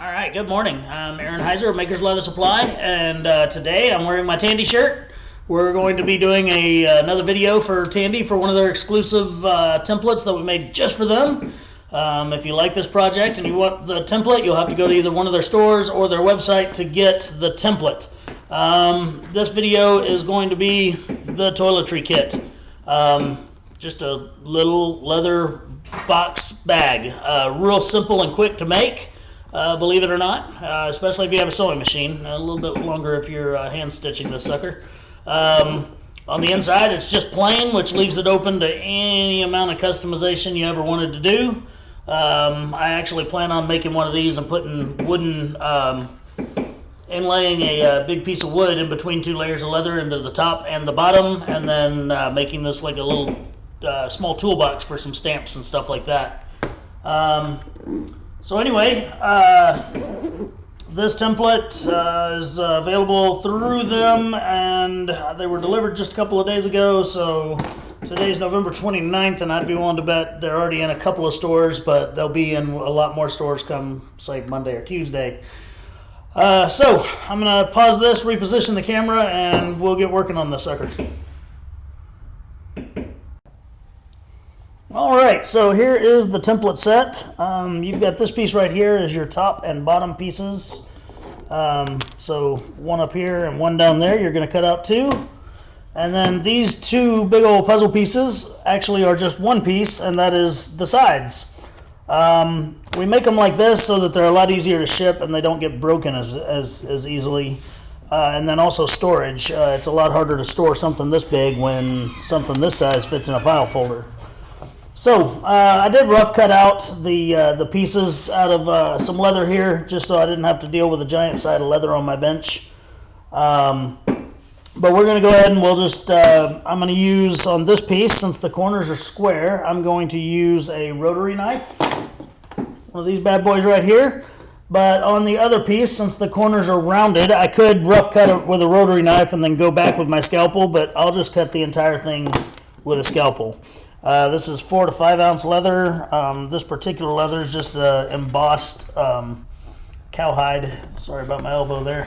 All right, good morning. I'm Aaron Heiser of Maker's Leather Supply, and today I'm wearing my Tandy shirt. We're going to be doing another video for Tandy for one of their exclusive templates that we made just for them. If you like this project and you want the template, you'll have to go to either one of their stores or their website to get the template. This video is going to be the toiletry kit. Just a little leather box bag. Real simple and quick to make. Believe it or not, especially if you have a sewing machine. A little bit longer if you're hand stitching this sucker. On the inside, it's just plain, which leaves it open to any amount of customization you ever wanted to do. I actually plan on making one of these and putting wooden, inlaying a big piece of wood in between two layers of leather into the top and the bottom, and then making this like a little small toolbox for some stamps and stuff like that. So anyway, this template is available through them, and they were delivered just a couple of days ago. So today's November 29th, and I'd be willing to bet they're already in a couple of stores, but they'll be in a lot more stores come, say, Monday or Tuesday. So I'm going to pause this, reposition the camera, and we'll get working on this sucker. Alright, so here is the template set. You've got this piece right here as your top and bottom pieces. So one up here and one down there, you're going to cut out two. And then these two big old puzzle pieces actually are just one piece, and that is the sides. We make them like this so that they're a lot easier to ship and they don't get broken as easily. And then also storage. It's a lot harder to store something this big when something this size fits in a file folder. So I did rough cut out the pieces out of some leather here, just so I didn't have to deal with a giant side of leather on my bench. But we're going to go ahead and we'll just, I'm going to use on this piece, since the corners are square, I'm going to use a rotary knife, one of these bad boys right here. But on the other piece, since the corners are rounded, I could rough cut it with a rotary knife and then go back with my scalpel, but I'll just cut the entire thing with a scalpel. This is 4 to 5 ounce leather. This particular leather is just embossed cowhide. Sorry about my elbow there.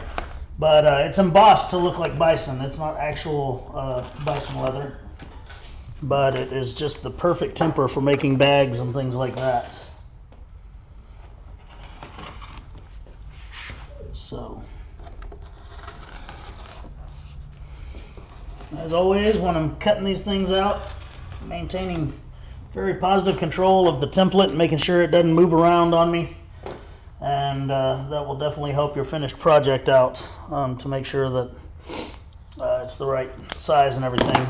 But it's embossed to look like bison. It's not actual bison leather. But it is just the perfect temper for making bags and things like that. So, as always, when I'm cutting these things out, maintaining very positive control of the template and making sure it doesn't move around on me, and that will definitely help your finished project out, to make sure that it's the right size and everything.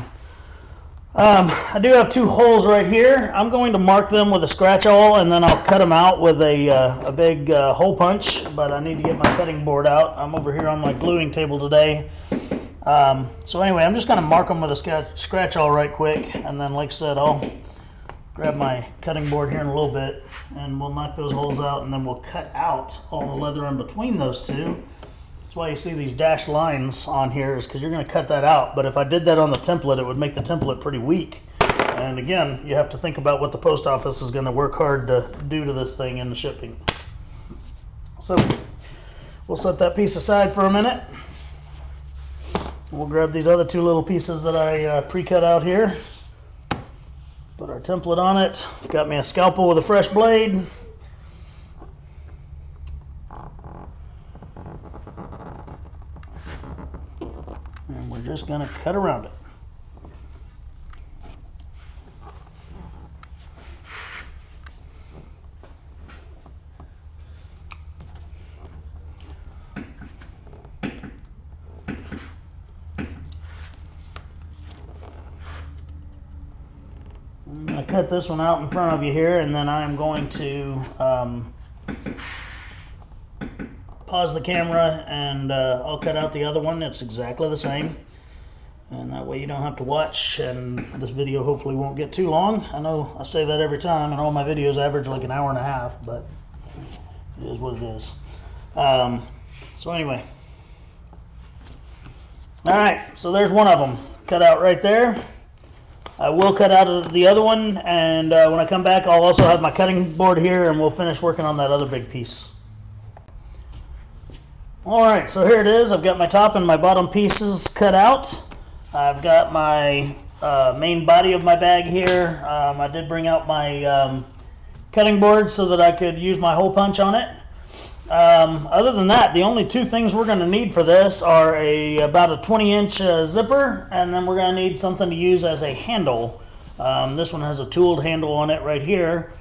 I do have two holes right here. I'm going to mark them with a scratch awl, and then I'll cut them out with a big hole punch, but I need to get my cutting board out. I'm over here on my gluing table today. So anyway, I'm just going to mark them with a scratch awl right quick, and then like I said, I'll grab my cutting board here in a little bit, and we'll knock those holes out, and then we'll cut out all the leather in between those two. That's why you see these dashed lines on here, is because you're going to cut that out. But if I did that on the template, it would make the template pretty weak. And again, you have to think about what the post office is going to work hard to do to this thing in the shipping. So we'll set that piece aside for a minute. We'll grab these other two little pieces that I pre-cut out here. Put our template on it. Got me a scalpel with a fresh blade. And we're just going to cut around it. I'm going to cut this one out in front of you here, and then I'm going to pause the camera, and I'll cut out the other one. It's exactly the same, and that way you don't have to watch, and this video hopefully won't get too long. I know I say that every time, and all my videos average like an hour and a half, but it is what it is. So anyway, alright, so there's one of them cut out right there. I will cut out the other one, and when I come back, I'll also have my cutting board here, and we'll finish working on that other big piece. Alright, so here it is. I've got my top and my bottom pieces cut out. I've got my main body of my bag here. I did bring out my cutting board so that I could use my hole punch on it. Other than that, the only two things we're going to need for this are about a 20-inch zipper, and then we're going to need something to use as a handle. This one has a tooled handle on it right here.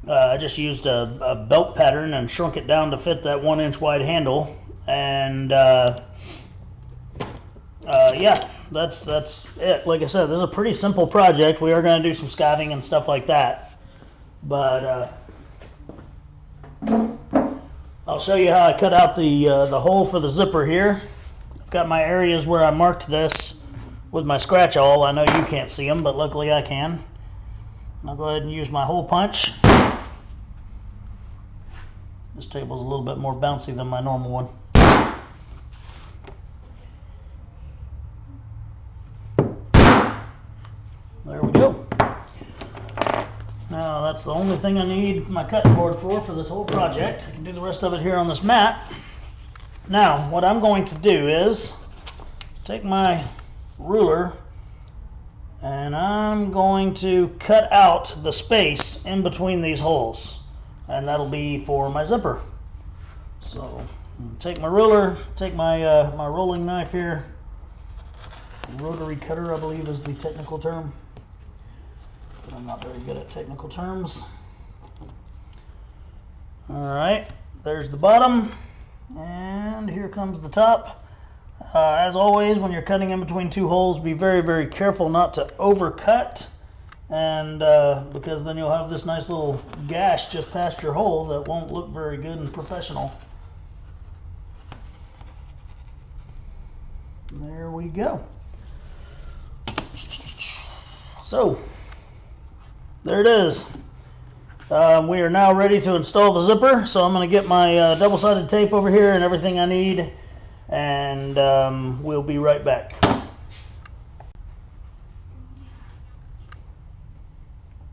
I just used a belt pattern and shrunk it down to fit that 1-inch wide handle. And yeah, that's it. Like I said, this is a pretty simple project. We are going to do some skiving and stuff like that, but I'll show you how I cut out the hole for the zipper here. I've got my areas where I marked this with my scratch awl. I know you can't see them, but luckily I can. I'll go ahead and use my hole punch. This table's a little bit more bouncy than my normal one. There we go. Now that's the only thing I need my cutting board for this whole project. I can do the rest of it here on this mat. Now what I'm going to do is take my ruler and I'm going to cut out the space in between these holes, and that'll be for my zipper. So take my ruler, take my my rolling knife here, rotary cutter I believe is the technical term, but I'm not very good at technical terms. Alright, there's the bottom, and here comes the top. As always, when you're cutting in between two holes, be very, very careful not to overcut, and because then you'll have this nice little gash just past your hole that won't look very good and professional. There we go. So there it is. We are now ready to install the zipper, so I'm going to get my double-sided tape over here and everything I need, and we'll be right back.